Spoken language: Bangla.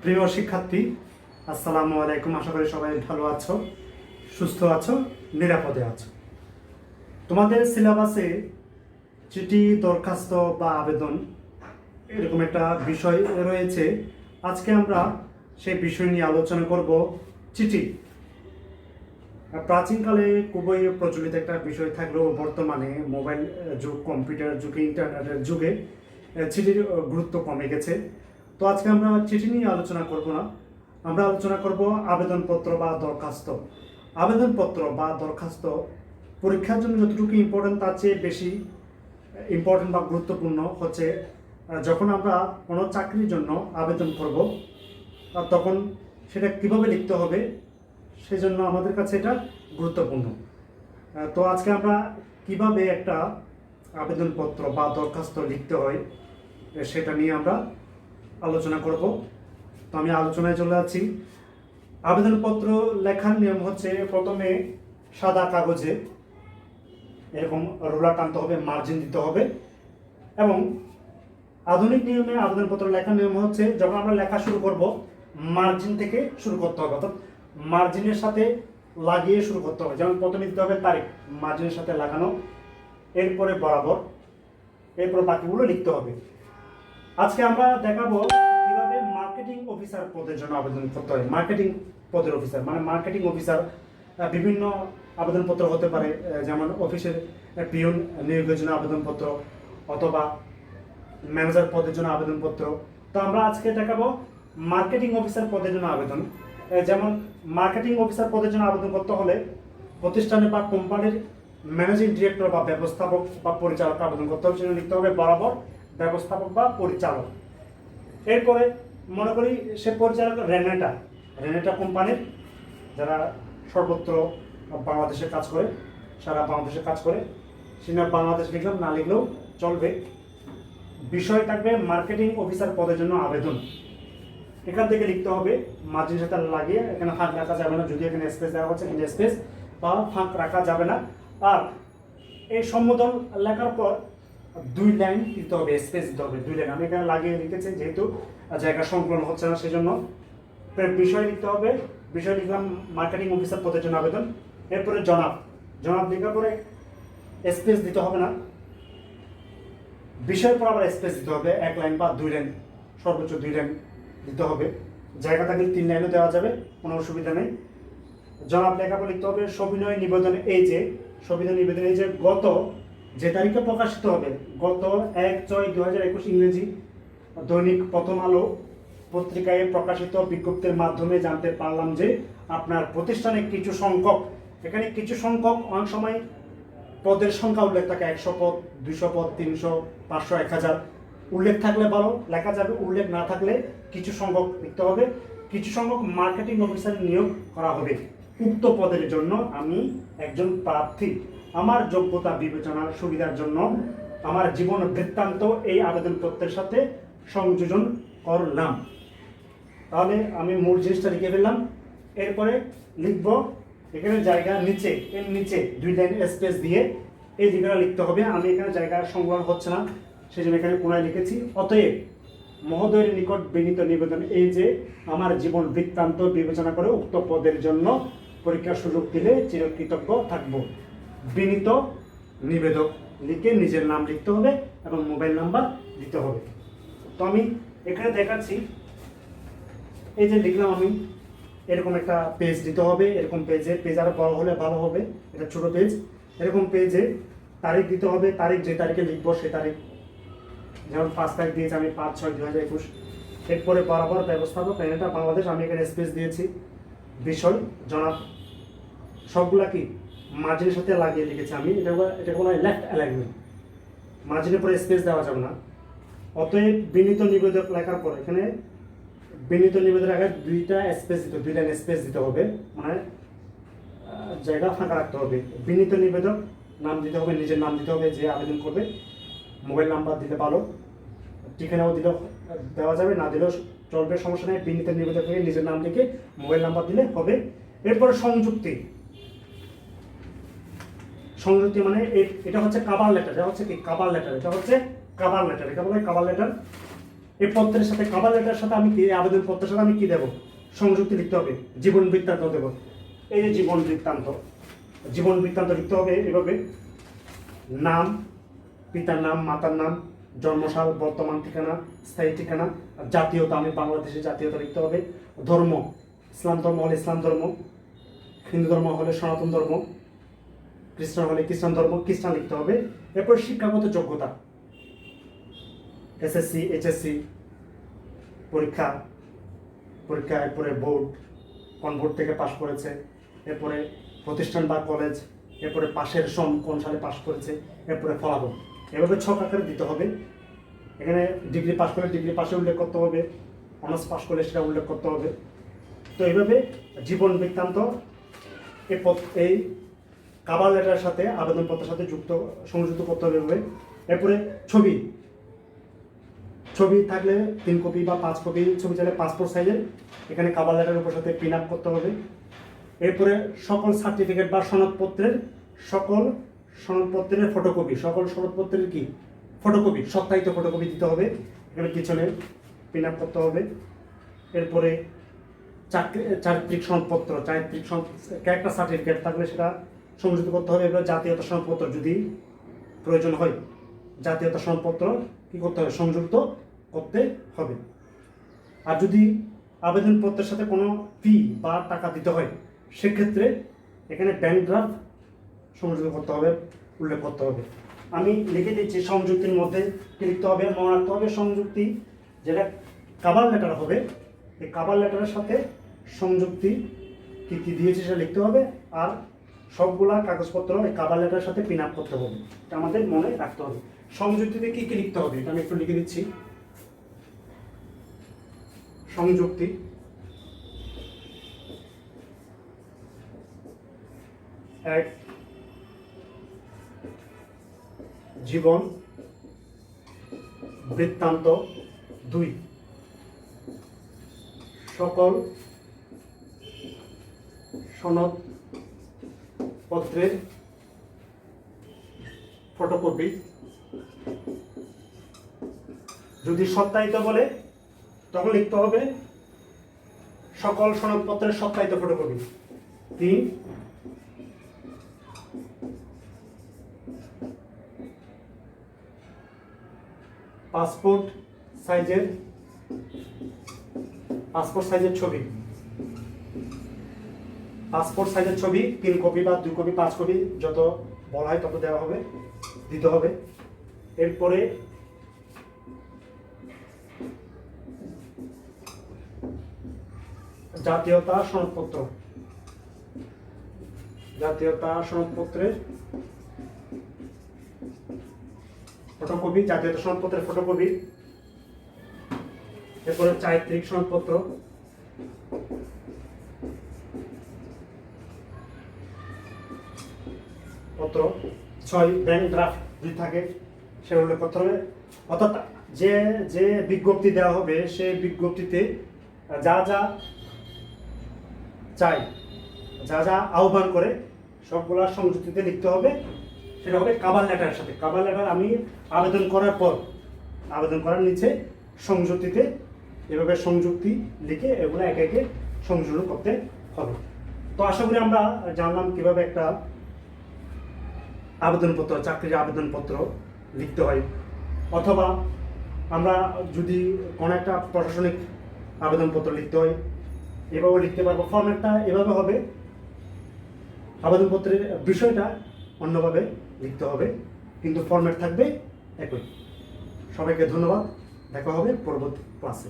প্রিয় শিক্ষার্থী, আসসালামু আলাইকুম। আশা করি সবাই ভালো আছো, সুস্থ আছো, নিরাপদে আছো। তোমাদের সিলেবাসে চিঠি, দরখাস্ত বা আবেদন এরকম একটা বিষয় রয়েছে। আজকে আমরা সেই বিষয় নিয়ে আলোচনা করব। চিঠি প্রাচীনকালে খুবই প্রচলিত একটা বিষয় থাকলেও বর্তমানে মোবাইল যুগ, কম্পিউটার যুগে, ইন্টারনেটের যুগে চিঠির গুরুত্ব কমে গেছে। তো আজকে আমরা চিঠি নিয়ে আলোচনা করব না, আমরা আলোচনা করব আবেদনপত্র বা দরখাস্ত। আবেদনপত্র বা দরখাস্ত পরীক্ষার জন্য যতটুকু ইম্পর্টেন্ট তার চেয়ে বেশি ইম্পর্টেন্ট বা গুরুত্বপূর্ণ হচ্ছে যখন আমরা কোনো চাকরির জন্য আবেদন করব তখন সেটা কিভাবে লিখতে হবে, সেজন্য আমাদের কাছে এটা গুরুত্বপূর্ণ। তো আজকে আমরা কিভাবে একটা আবেদনপত্র বা দরখাস্ত লিখতে হয় সেটা নিয়ে আমরা আলোচনা করব। তো আমি আলোচনায় চলে যাচ্ছি। আবেদনপত্র লেখার নিয়ম হচ্ছে, প্রথমে সাদা কাগজে এরকম রুলার টানতে হবে, মার্জিন দিতে হবে। এবং আধুনিক নিয়মে আবেদনপত্র লেখার নিয়ম হচ্ছে, যখন আমরা লেখা শুরু করব মার্জিন থেকে শুরু করতে হবে, অর্থাৎ মার্জিনের সাথে লাগিয়ে শুরু করতে হবে। যেমন প্রথমে দিতে হবে তারিখ, মার্জিনের সাথে লাগানো, এরপরে বরাবর, এরপর বাকিগুলো লিখতে হবে। আজকে আমরা দেখাবো কিভাবে মার্কেটিং অফিসার পদের জন্য আবেদন করতে হয়। মার্কেটিং পদের অফিসার মানে মার্কেটিং অফিসার বিভিন্ন আবেদনপত্র হতে পারে, যেমন অফিসের পিয়ন নিয়োগের জন্য আবেদনপত্র, অথবা ম্যানেজার পদের জন্য আবেদনপত্র। তো আমরা আজকে দেখাবো মার্কেটিং অফিসার পদের জন্য আবেদন। যেমন মার্কেটিং অফিসার পদের জন্য আবেদন করতে হলে প্রতিষ্ঠানে বা কোম্পানির ম্যানেজিং ডিরেক্টর বা ব্যবস্থাপক বা পরিচালক আবেদন করতে হবে, সেটা লিখতে হবে বরাবর ব্যবস্থাপক বা পরিচালক। এরপরে মনে করি সে পরিচালক রেনেটা কোম্পানির, যারা সর্বত্র বাংলাদেশে কাজ করে, সারা বাংলাদেশে কাজ করে, সেটা বাংলাদেশ লিখলাম, না লিখলেও চলবে। বিষয় থাকবে মার্কেটিং অফিসার পদের জন্য আবেদন। এখান থেকে লিখতে হবে মার্জিন সাথে লাগিয়ে, এখানে ফাঁক রাখা যাবে না, যদি এখানে স্পেস দেওয়া হচ্ছে কিন্তু স্পেস বা ফাঁক রাখা যাবে না। আর এই সম্বোধন লেখার পর 2 লাইন দিতে হবে, স্পেস দিতে হবে 2 লাইন। আমি এখানে লাগিয়ে লিখেছি, যেহেতু জায়গা সংকলন হচ্ছে না সেজন্য। বিষয় লিখতে হবে, বিষয় লিখলাম মার্কেটিং অফিসার পদের জন্য আবেদন। এরপরে জনাব লেখার পরে স্পেস দিতে হবে না, বিষয়ের পর আবার স্পেস দিতে হবে, 1 লাইন বা 2 লাইন, সর্বোচ্চ 2 লাইন দিতে হবে। জায়গা থাকলে 3 লাইনও দেওয়া যাবে, কোনো অসুবিধা নেই। জনাব লেখার পর লিখতে হবে সবিনয় নিবেদন, এই যে গত যে তারিখে প্রকাশিত হবে, গত 1/6/2021 ইংরেজি দৈনিক প্রথম আলো পত্রিকায় প্রকাশিত বিজ্ঞপ্তির মাধ্যমে জানতে পারলাম যে আপনার প্রতিষ্ঠানে কিছু সংখ্যক, এখানে কিছু সংখ্যক অনেক সময় পদের সংখ্যা উল্লেখ থাকে, 100 পদ, 200 পদ, 300, 500, 1000 উল্লেখ থাকলে ভালো লেখা যাবে, উল্লেখ না থাকলে কিছু সংখ্যক লিখতে হবে। কিছু সংখ্যক মার্কেটিং অফিসার নিয়োগ করা হবে। উক্ত পদের জন্য আমি একজন প্রার্থী, আমার যোগ্যতা বিবেচনার সুবিধার জন্য আমার জীবন বৃত্তান্ত এই আবেদনপত্রের সাথে সংযোজন করলাম। তাহলে আমি মূল জিনিসটা লিখে ফেললাম। এরপরে লিখব এখানে জায়গা নিচে, এর নিচে 2 লাইন স্পেস দিয়ে এই জায়গাটা লিখতে হবে। আমি এখানে জায়গা সংগ্রহ হচ্ছে না, সেই জন্য এখানে কোনায় লিখেছি। অতএব মহোদয়ের নিকট বিনীত নিবেদন এই যে আমার জীবন বৃত্তান্ত বিবেচনা করে উক্ত পদের জন্য পরীক্ষার সুযোগ দিলে চিরকৃতজ্ঞ থাকব। বিনীত নিবেদক লিখে নিজের নাম লিখতে হবে এবং মোবাইল নাম্বার দিতে হবে। তো আমি এখানে দেখাচ্ছি, এই যে লিখলাম আমি, এরকম একটা পেজ দিতে হবে। এরকম পেজ আরো বড় হলে ভালো হবে, এটা ছোট পেজ। এরকম পেজে তারিখ দিতে হবে, তারিখ যে তারিখে লিখবো সে তারিখ, যেমন 5 তারিখ দিয়েছি আমি 5/6/2021। এরপরে বরাবর ব্যবস্থাপক এটা বাংলাদেশ, আমি এখানে স্পেস দিয়েছি। বিষয় জনাব, সবগুলা কি মার্জিনের সাথে লাগিয়ে লিখেছি আমি, এটা কোনো লেফট অ্যালাইনমেন্ট, মার্জিনের পরে স্পেস দেওয়া যাবে না। অতএব বিনীত নিবেদক লেখার পর এখানে বিনীত নিবেদন আগে 2টা স্পেস দিতে, 2 লাইন স্পেস দিতে হবে, মানে জায়গা ফাঁকা রাখতে হবে। বিনীত নিবেদক নাম দিতে হবে, নিজের নাম দিতে হবে, যে আবেদন করবে। মোবাইল নাম্বার দিতে পারো, ঠিকানাও দিলেও দেওয়া যাবে, না দিলেও চলবে, সমস্যা নেই। বিনীত নিবেদক থেকে নিজের নাম লিখে মোবাইল নাম্বার দিলে হবে। এরপরে সংযুক্তি মানে এটা হচ্ছে কাভার লেটার, এটা হচ্ছে কি কাভার লেটার, এটা হচ্ছে কাভার লেটার, এটা বলে কাভার লেটার। এই পত্রের সাথে কভার লেটারের সাথে আমি কি, আবেদন পত্রের সাথে আমি কি দেবো, সংযুক্তি লিখতে হবে, জীবন বৃত্তান্ত দেবো। এই যে জীবন বৃত্তান্ত, জীবন বৃত্তান্ত লিখতে হবে এভাবে: নাম, পিতার নাম, মাতার নাম, জন্মসাল, বর্তমান ঠিকানা, স্থায়ী ঠিকানা, জাতীয়তা, আমি বাংলাদেশের জাতীয়তা লিখতে হবে, ধর্ম, ইসলাম ধর্ম হলে ইসলাম ধর্ম, হিন্দু ধর্ম হলে সনাতন ধর্ম, খ্রিস্টান হলে খ্রিস্টান ধর্ম, খ্রিস্টান লিখতে হবে। এরপর শিক্ষাগত যোগ্যতা, এসএসসি, এইচএসসি পরীক্ষা, এরপরে বোর্ড, কোন বোর্ড থেকে পাশ করেছে, এরপরে প্রতিষ্ঠান বা কলেজ, এরপরে পাশের সন, কোন সালে পাশ করেছে, এরপরে ফলাফল। এভাবে ছক আকারে দিতে হবে। এখানে ডিগ্রি পাশ করলে ডিগ্রি পাশে উল্লেখ করতে হবে, অনার্স পাশ করলে সেটা উল্লেখ করতে হবে। তো এইভাবে জীবন বৃত্তান্ত এই কভার লেটারের সাথে, আবেদনপত্রের সাথে সংযুক্ত করতে হবে এভাবে। এরপরে ছবি, ছবি থাকলে 3 কপি বা 5 কপি ছবি চাইলে পাসপোর্ট সাইজের, এখানে কভার লেটারের উপর সাথে পিন আপ করতে হবে। এরপরে সকল সার্টিফিকেট বা সনদপত্রের, ফটোকপি, সকল সনদপত্রের কি ফটোকপি, সত্যায়িত ফটোকপি দিতে হবে, এখানে পিছনে পিন আপ করতে হবে। এরপরে চারিত্রিক সনদপত্র, ক্যারেক্টার সার্টিফিকেট থাকলে সেটা সংযুক্ত করতে হবে। এবার জাতীয়তা সনদপত্র যদি প্রয়োজন হয়, জাতীয়তা সনদপত্র কি করতে হবে, সংযুক্ত করতে হবে। আর যদি আবেদনপত্রের সাথে কোনো ফি বা টাকা দিতে হয়, সেক্ষেত্রে এখানে ব্যাংক ড্রাফট সংযুক্ত করতে হবে, উল্লেখ করতে হবে। আমি লিখে দিচ্ছি সংযুক্তির মধ্যে কি লিখতে হবে, মনে রাখতে হবে সংযুক্তি যেটা কভার লেটার হবে, এই কভার লেটারের সাথে সংযুক্তি কী কী দিয়েছে সেটা লিখতে হবে। আর সবগুলা কাগজপত্র এই কভার লেটারের সাথে পিন আপ করতে হবে, এটা আমাদের মনে রাখতে হবে। সংযুক্তিতে কী কী লিখতে হবে এটা আমি একটু লিখে দিচ্ছি। সংযুক্তি, এক, জীবন বৃত্তান্ত, 2, সকল সনদপত্রের ফটোকপি, যদি সত্যায়িত বলে তখন লিখতে হবে সকল সনদপত্রের সত্যায়িত ফটোকপি। 3, পাসপোর্ট সাইজের ছবি, 3 কপি বা 2 কপি 5 কপি যত বলা হয় তত দেওয়া হবে, দিতে হবে। এরপরে জাতীয়তা সনদপত্রের ফটোকপি, জাতীয়তা সনদপত্রের ফটোকপি। এরপরে চারিত্রিক সনদপত্র, 6 ব্যাংক ড্রাফট যদি থাকে সে উল্লেখ করতে হবে। অর্থাৎ যে বিজ্ঞপ্তি দেওয়া হবে সেই বিজ্ঞপ্তিতে যা যা চাই, যা আহ্বান করে সবগুলা সংযুক্তিতে লিখতে হবে। সেটা হবে কভার লেটারের সাথে। কভার লেটার আমি আবেদন করার পর, আবেদন করার নিচে সংযুক্তিতে এভাবে সংযুক্তি লিখে এগুলো একে একে সংযোজন করতে হবে। তো আশা করি আমরা জানলাম কিভাবে একটা আবেদনপত্র, চাকরির আবেদনপত্র লিখতে হয়। অথবা আমরা যদি কোনো একটা প্রশাসনিক আবেদনপত্র লিখতে হয় এভাবে লিখতে পারবো। ফরম্যাটটা এভাবে হবে, আবেদনপত্রের বিষয়টা অন্যভাবে লিখতে হবে, কিন্তু ফরম্যাট থাকবে একই। সবাইকে ধন্যবাদ, দেখা হবে পরবর্তী ক্লাসে।